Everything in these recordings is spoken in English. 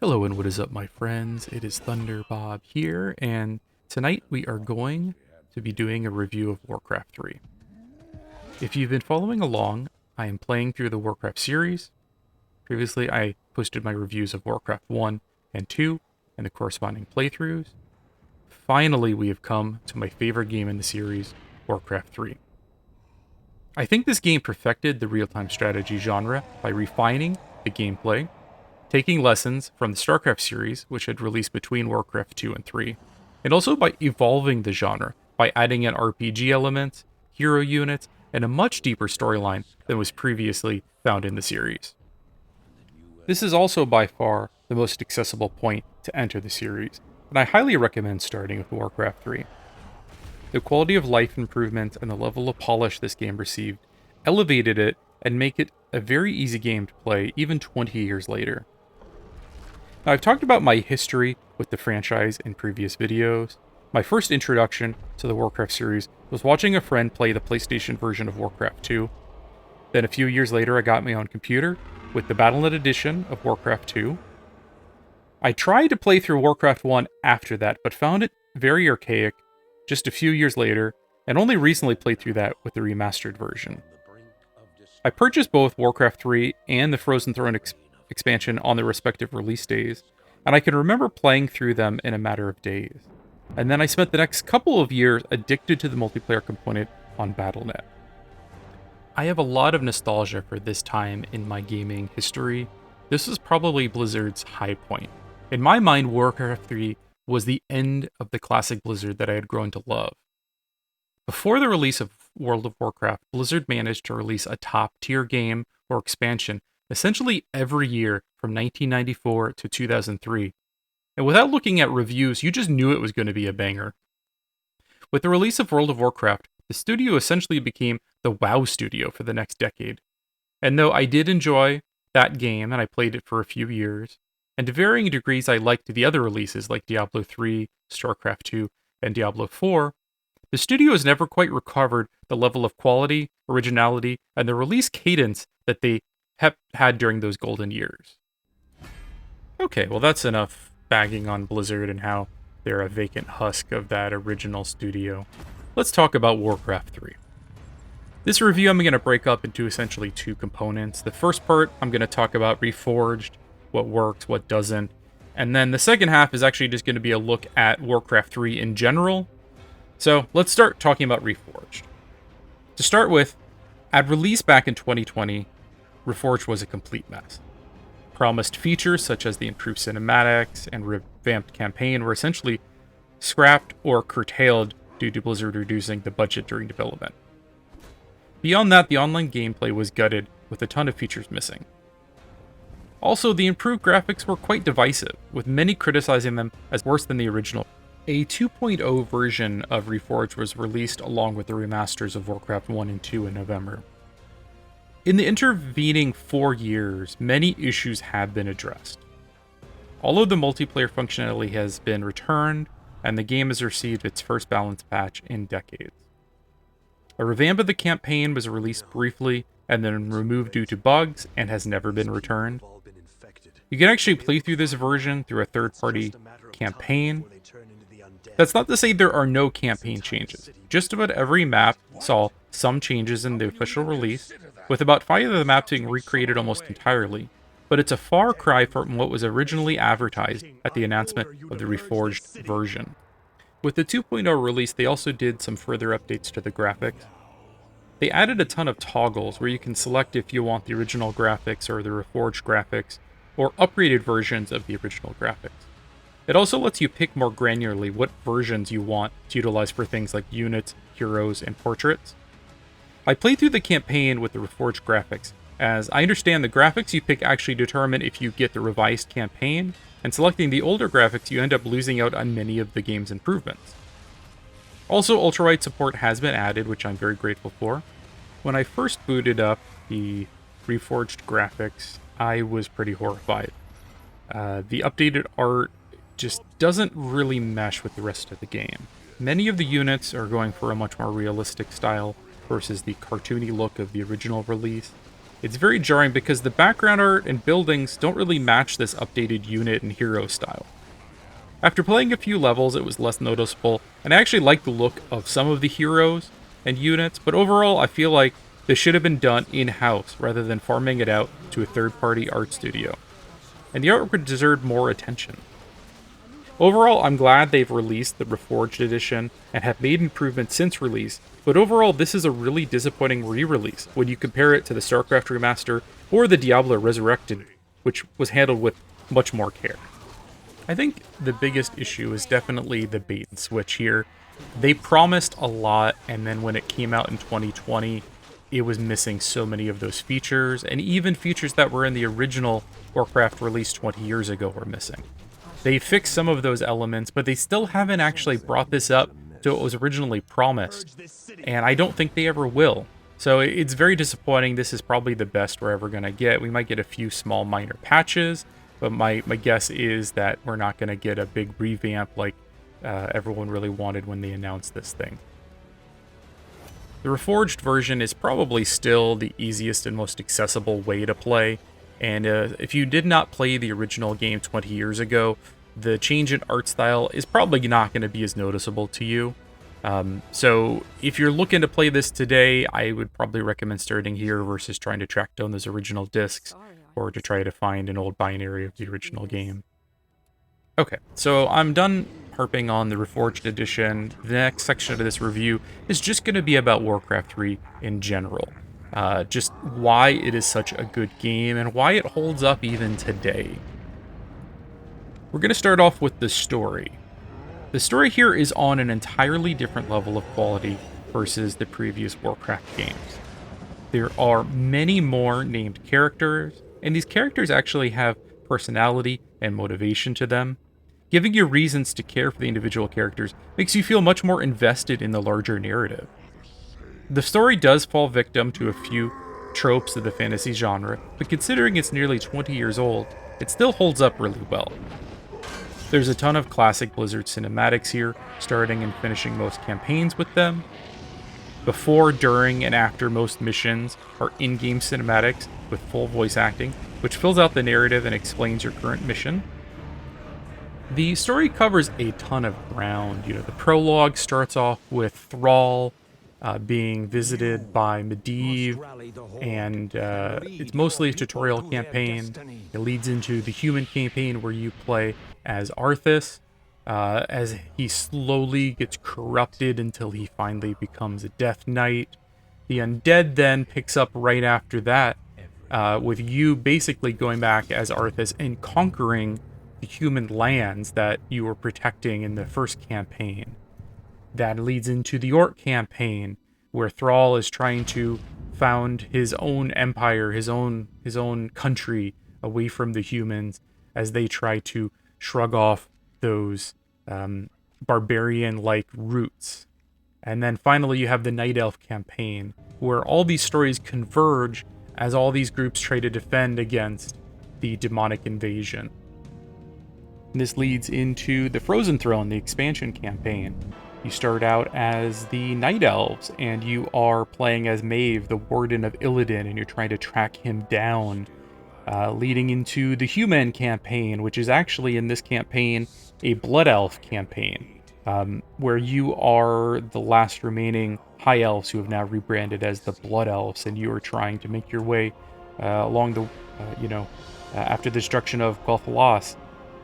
Hello and what is up, my friends? It is Thunder Bob here, and tonight we are going to be doing a review of Warcraft 3. If you've been following along, I am playing through the Warcraft series. Previously, I posted my reviews of Warcraft I and II and the corresponding playthroughs. Finally, we have come to my favorite game in the series, Warcraft 3. I think this game perfected the real-time strategy genre by refining the gameplay, taking lessons from the StarCraft series, which had released between Warcraft II and III, and also by evolving the genre by adding in RPG elements, hero units, and a much deeper storyline than was previously found in the series. This is also by far the most accessible point to enter the series, and I highly recommend starting with Warcraft 3. The quality of life improvements and the level of polish this game received elevated it and make it a very easy game to play even 20 years later. Now, I've talked about my history with the franchise in previous videos. My first introduction to the Warcraft series was watching a friend play the PlayStation version of Warcraft II. Then a few years later, I got my own computer with the Battle.net edition of Warcraft II. I tried to play through Warcraft 1 after that, but found it very archaic just a few years later, and only recently played through that with the remastered version. I purchased both Warcraft 3 and the Frozen Throne expansion on their respective release days, and I can remember playing through them in a matter of days. And then I spent the next couple of years addicted to the multiplayer component on Battle.net. I have a lot of nostalgia for this time in my gaming history. This was probably Blizzard's high point. In my mind, Warcraft 3 was the end of the classic Blizzard that I had grown to love. Before the release of World of Warcraft, Blizzard managed to release a top-tier game or expansion essentially every year from 1994 to 2003. And without looking at reviews, you just knew it was going to be a banger. With the release of World of Warcraft, the studio essentially became the WoW studio for the next decade. And though I did enjoy that game and I played it for a few years, and to varying degrees I liked the other releases like Diablo 3, StarCraft 2, and Diablo 4, the studio has never quite recovered the level of quality, originality, and the release cadence that they had during those golden years. Okay, well that's enough bagging on Blizzard and how they're a vacant husk of that original studio. Let's talk about Warcraft 3. This review I'm going to break up into essentially two components. The first part, I'm going to talk about Reforged, what works, what doesn't, and then the second half is actually just going to be a look at Warcraft 3 in general. So let's start talking about Reforged. To start with, at release back in 2020, Reforged was a complete mess. Promised features such as the improved cinematics and revamped campaign were essentially scrapped or curtailed due to Blizzard reducing the budget during development. Beyond that, the online gameplay was gutted with a ton of features missing. Also, the improved graphics were quite divisive, with many criticizing them as worse than the original. A 2.0 version of Reforged was released along with the remasters of Warcraft I and II in November. In the intervening 4 years, many issues have been addressed. All of the multiplayer functionality has been returned, and the game has received its first balance patch in decades. A revamp of the campaign was released briefly and then removed due to bugs and has never been returned. You can actually play through this version through a third-party campaign. That's not to say there are no campaign changes. Just about every map saw some changes in the official release, with about 5 of the maps being recreated almost entirely, but it's a far cry from what was originally advertised at the announcement of the Reforged version. With the 2.0 release, they also did some further updates to the graphics. They added a ton of toggles where you can select if you want the original graphics or the Reforged graphics, or upgraded versions of the original graphics. It also lets you pick more granularly what versions you want to utilize for things like units, heroes, and portraits. I played through the campaign with the Reforged graphics, as I understand the graphics you pick actually determine if you get the revised campaign, and selecting the older graphics you end up losing out on many of the game's improvements. Also, Ultrawide support has been added, which I'm very grateful for. When I first booted up the Reforged graphics, I was pretty horrified. The updated art just doesn't really mesh with the rest of the game. Many of the units are going for a much more realistic style versus the cartoony look of the original release. It's very jarring because the background art and buildings don't really match this updated unit and hero style. After playing a few levels, it was less noticeable, and I actually like the look of some of the heroes and units, but overall I feel like this should have been done in-house rather than farming it out to a third-party art studio. And the artwork deserved more attention. Overall, I'm glad they've released the Reforged edition and have made improvements since release, but overall this is a really disappointing re-release when you compare it to the StarCraft Remaster or the Diablo Resurrected, which was handled with much more care. I think the biggest issue is definitely the bait and switch here. They promised a lot, and then when it came out in 2020, it was missing so many of those features, and even features that were in the original Warcraft released 20 years ago were missing. They fixed some of those elements, but they still haven't actually brought this up to what was originally promised, and I don't think they ever will. So it's very disappointing. This is probably the best we're ever going to get. We might get a few small minor patches, but my guess is that we're not going to get a big revamp like everyone really wanted when they announced this thing. The Reforged version is probably still the easiest and most accessible way to play, and if you did not play the original game 20 years ago, the change in art style is probably not going to be as noticeable to you. So if you're looking to play this today, I would probably recommend starting here versus trying to track down those original discs or to try to find an old binary of the original game. Okay, so I'm done harping on the Reforged edition. The next section of this review is just going to be about Warcraft 3 in general. Just why it is such a good game and why it holds up even today. We're going to start off with the story. The story here is on an entirely different level of quality versus the previous Warcraft games. There are many more named characters, and these characters actually have personality and motivation to them. Giving you reasons to care for the individual characters makes you feel much more invested in the larger narrative. The story does fall victim to a few tropes of the fantasy genre, but considering it's nearly 20 years old, it still holds up really well. There's a ton of classic Blizzard cinematics here, starting and finishing most campaigns with them. Before, during, and after most missions are in-game cinematics with full voice acting, which fills out the narrative and explains your current mission. The story covers a ton of ground. The prologue starts off with Thrall being visited by Medivh, and it's mostly a tutorial campaign. It leads into the human campaign where you play as Arthas, as he slowly gets corrupted until he finally becomes a Death Knight. The Undead then picks up right after that, with you basically going back as Arthas and conquering the human lands that you were protecting in the first campaign. That leads into the Orc campaign, where Thrall is trying to found his own empire, his own country away from the humans as they try to shrug off those barbarian-like roots. And then finally you have the Night Elf campaign, where all these stories converge as all these groups try to defend against the demonic invasion. And this leads into the Frozen Throne, the expansion campaign. You start out as the Night Elves, and you are playing as Maeve, the Warden of Illidan, and you're trying to track him down, leading into the Human campaign, which is actually in this campaign a Blood Elf campaign, where you are the last remaining High Elves who have now rebranded as the Blood Elves, and you are trying to make your way along the, after the destruction of Quel'Thalas.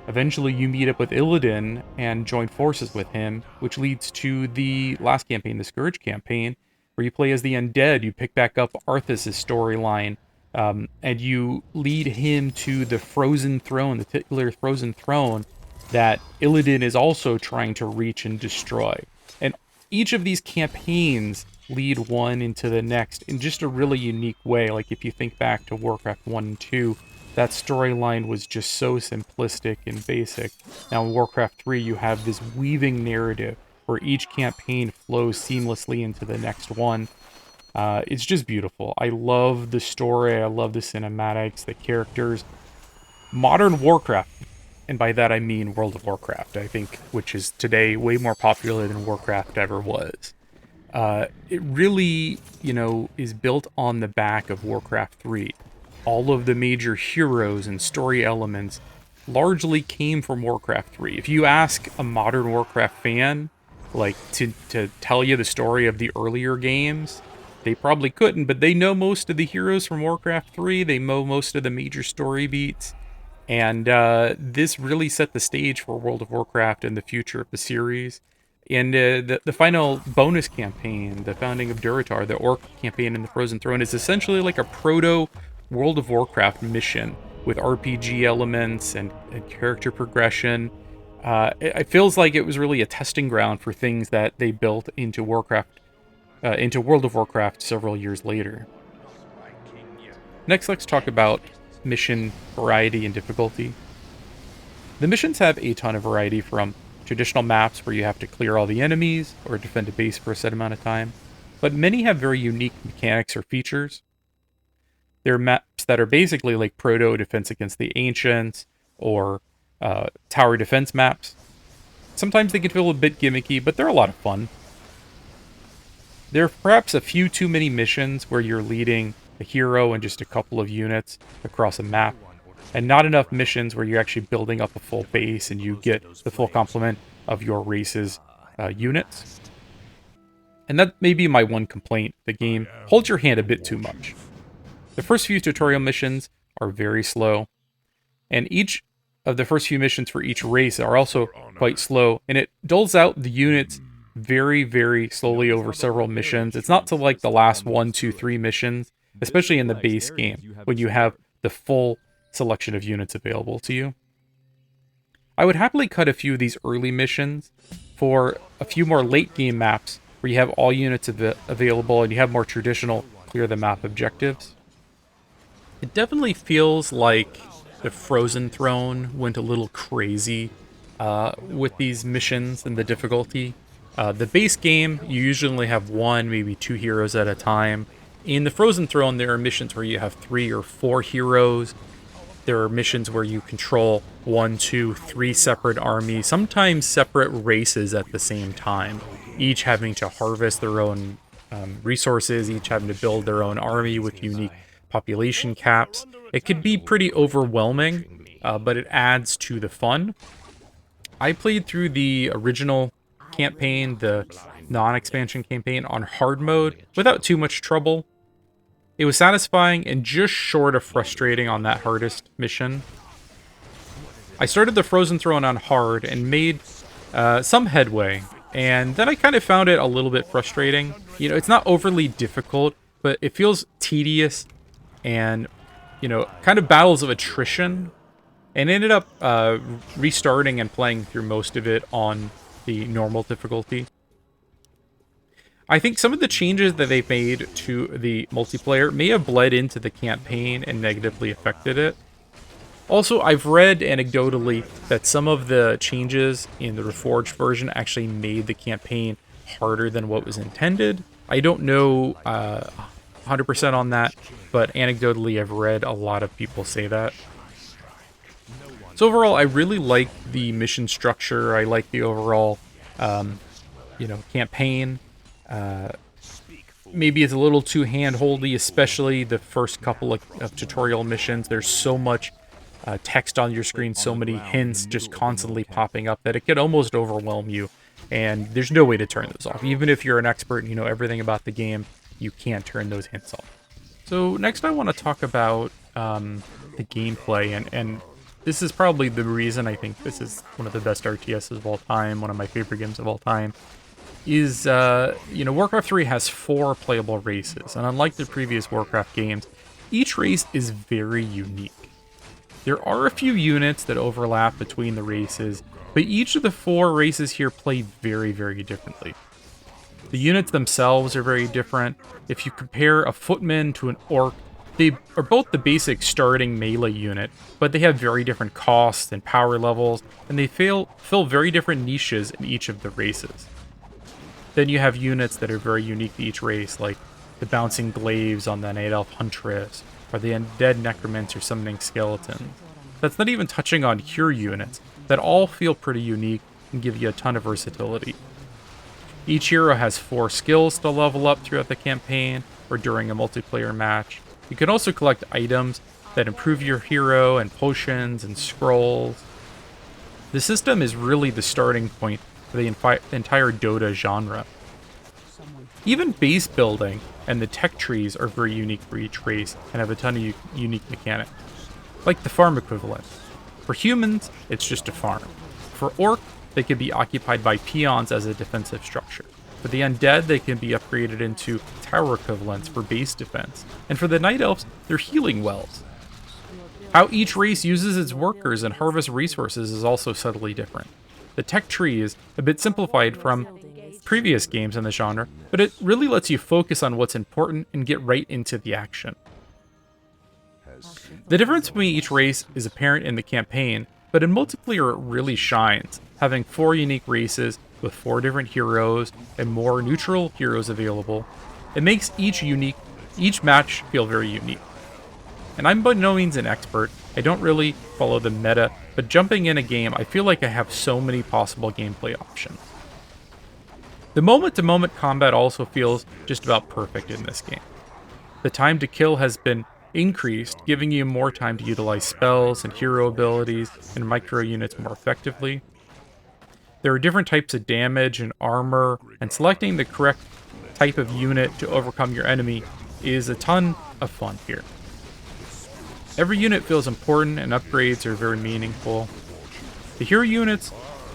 Eventually, you meet up with Illidan and join forces with him, which leads to the last campaign, the Scourge campaign, where you play as the Undead. You pick back up Arthas' storyline, and you lead him to the Frozen Throne, the titular Frozen Throne that Illidan is also trying to reach and destroy. And each of these campaigns lead one into the next in just a really unique way. Like if you think back to Warcraft I and II, that storyline was just so simplistic and basic. Now in Warcraft 3, you have this weaving narrative where each campaign flows seamlessly into the next one. It's just beautiful. I love the story, I love the cinematics, the characters. Modern Warcraft, and by that I mean World of Warcraft, I think, which is today way more popular than Warcraft ever was. It really, is built on the back of Warcraft 3. All of the major heroes and story elements largely came from Warcraft 3. If you ask a modern Warcraft fan, like, to tell you the story of the earlier games, they probably couldn't, but they know most of the heroes from Warcraft 3. They know most of the major story beats. And this really set the stage for World of Warcraft and the future of the series. And the final bonus campaign, the Founding of Durotar, the Orc campaign in the Frozen Throne, is essentially like a proto World of Warcraft mission with RPG elements and character progression. It feels like it was really a testing ground for things that they built into into World of Warcraft several years later. Next, let's talk about mission variety and difficulty. The missions have a ton of variety, from traditional maps where you have to clear all the enemies or defend a base for a set amount of time, but many have very unique mechanics or features. There are maps that are basically like proto Defense Against the Ancients or tower defense maps. Sometimes they can feel a bit gimmicky, but they're a lot of fun. There are perhaps a few too many missions where you're leading a hero and just a couple of units across a map, and not enough missions where you're actually building up a full base and you get the full complement of your race's units. And that may be my one complaint. The game holds your hand a bit too much. The first few tutorial missions are very slow, and each of the first few missions for each race are also quite slow, and it doles out the units very, very slowly over several missions. It's not till like the last 1, 2, 3 missions, especially in the base game, when you have the full selection of units available to you. I would happily cut a few of these early missions for a few more late game maps where you have all units available and you have more traditional clear the map objectives. It definitely feels like the Frozen Throne went a little crazy with these missions and the difficulty. The base game, you usually only have 1, maybe 2 heroes at a time. In the Frozen Throne, there are missions where you have 3 or 4 heroes. There are missions where you control 1, 2, 3 separate armies, sometimes separate races at the same time, each having to harvest their own resources, each having to build their own army with unique population caps. It could be pretty overwhelming, but it adds to the fun. I played through the original campaign, the non-expansion campaign, on hard mode without too much trouble. It was satisfying and just short of frustrating on that hardest mission. I started the Frozen Throne on hard and made some headway, and then I kind of found it a little bit frustrating. It's not overly difficult, but it feels tedious and, kind of battles of attrition, and ended up restarting and playing through most of it on the normal difficulty. I think some of the changes that they've made to the multiplayer may have bled into the campaign and negatively affected it. Also, I've read anecdotally that some of the changes in the Reforged version actually made the campaign harder than what was intended. I don't know 100% on that, but anecdotally I've read a lot of people say that. So overall, I really like the mission structure. I like the overall, campaign. Maybe it's a little too hand-holdy, especially the first couple of tutorial missions. There's so much text on your screen, so many hints just constantly popping up that it could almost overwhelm you, and there's no way to turn those off. Even if you're an expert and you know everything about the game, you can't turn those hints off. So next I want to talk about the gameplay, and this is probably the reason I think this is one of the best RTSs of all time, one of my favorite games of all time. Is, Warcraft 3 has 4 playable races, and unlike the previous Warcraft games, each race is very unique. There are a few units that overlap between the races, but each of the 4 races here play very, very differently. The units themselves are very different. If you compare a footman to an orc, they are both the basic starting melee unit, but they have very different costs and power levels, and they fill very different niches in each of the races. Then you have units that are very unique to each race, like the bouncing glaives on the Night Elf Huntress, or the undead necromancer summoning skeletons. That's not even touching on cure units that all feel pretty unique and give you a ton of versatility. Each hero has 4 skills to level up throughout the campaign or during a multiplayer match. You can also collect items that improve your hero and potions and scrolls. The system is really the starting point for the entire Dota genre. Even base building and the tech trees are very unique for each race and have a ton of unique mechanics, like the farm equivalent. For humans, it's just a farm. For Orc, they can be occupied by peons as a defensive structure. For the undead, they can be upgraded into tower equivalents for base defense. And for the night elves, they're healing wells. How each race uses its workers and harvests resources is also subtly different. The tech tree is a bit simplified from previous games in the genre, but it really lets you focus on what's important and get right into the action. The difference between each race is apparent in the campaign, but in multiplayer it really shines, having 4 unique races with 4 different heroes and more neutral heroes available. It makes each match feel very unique. And I'm by no means an expert, I don't really follow the meta, but jumping in a game, I feel like I have so many possible gameplay options. The moment-to-moment combat also feels just about perfect in this game. The time to kill has been increased, giving you more time to utilize spells and hero abilities and micro units more effectively. There are different types of damage and armor, and selecting the correct type of unit to overcome your enemy is a ton of fun here. Every unit feels important and upgrades are very meaningful. The hero units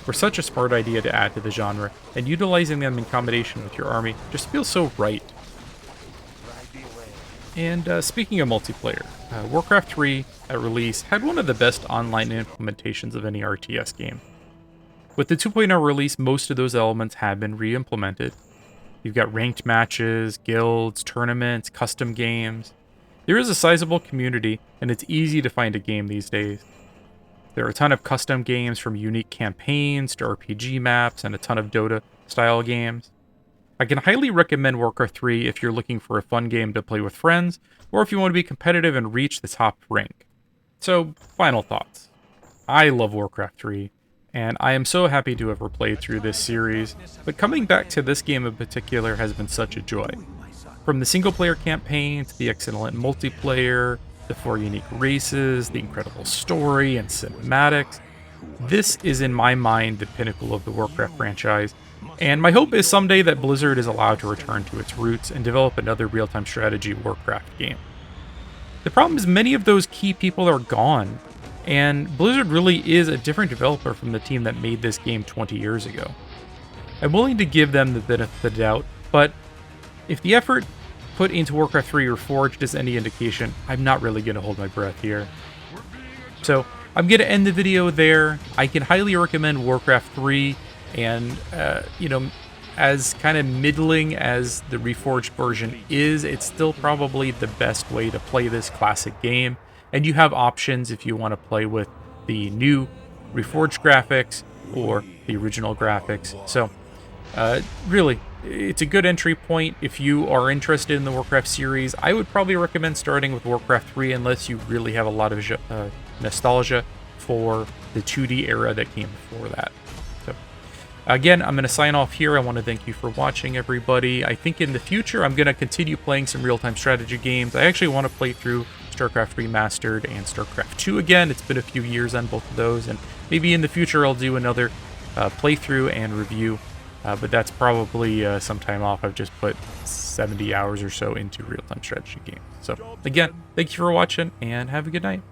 were such a smart idea to add to the genre, and utilizing them in combination with your army just feels so right. And speaking of multiplayer, Warcraft III at release had one of the best online implementations of any RTS game. With the 2.0 release, most of those elements have been re-implemented. You've got ranked matches, guilds, tournaments, custom games. There is a sizable community, and it's easy to find a game these days. There are a ton of custom games from unique campaigns to RPG maps and a ton of Dota-style games. I can highly recommend Warcraft 3 if you're looking for a fun game to play with friends, or if you want to be competitive and reach the top rank. So, final thoughts. I love Warcraft 3, and I am so happy to have replayed through this series, but coming back to this game in particular has been such a joy. From the single-player campaign to the excellent multiplayer, the 4 unique races, the incredible story and cinematics, this is in my mind the pinnacle of the Warcraft franchise, and my hope is someday that Blizzard is allowed to return to its roots and develop another real-time strategy Warcraft game. The problem is many of those key people are gone, and Blizzard really is a different developer from the team that made this game 20 years ago. I'm willing to give them the benefit of the doubt, but if the effort put into Warcraft III REFORGED is any indication, I'm not really going to hold my breath here. So, I'm going to end the video there. I can highly recommend Warcraft 3, and, as kind of middling as the Reforged version is, it's still probably the best way to play this classic game. And you have options if you want to play with the new Reforged graphics or the original graphics. So, really, it's a good entry point if you are interested in the Warcraft series. I would probably recommend starting with Warcraft 3 unless you really have a lot of nostalgia for the 2D era that came before that. So, again, I'm going to sign off here. I want to thank you for watching, everybody. I think in the future, I'm going to continue playing some real-time strategy games. I actually want to play through StarCraft Remastered and StarCraft II again. It's been a few years on both of those, and maybe in the future I'll do another playthrough and review. But that's probably some time off. I've just put 70 hours or so into real-time strategy games. So, again, thank you for watching, and have a good night.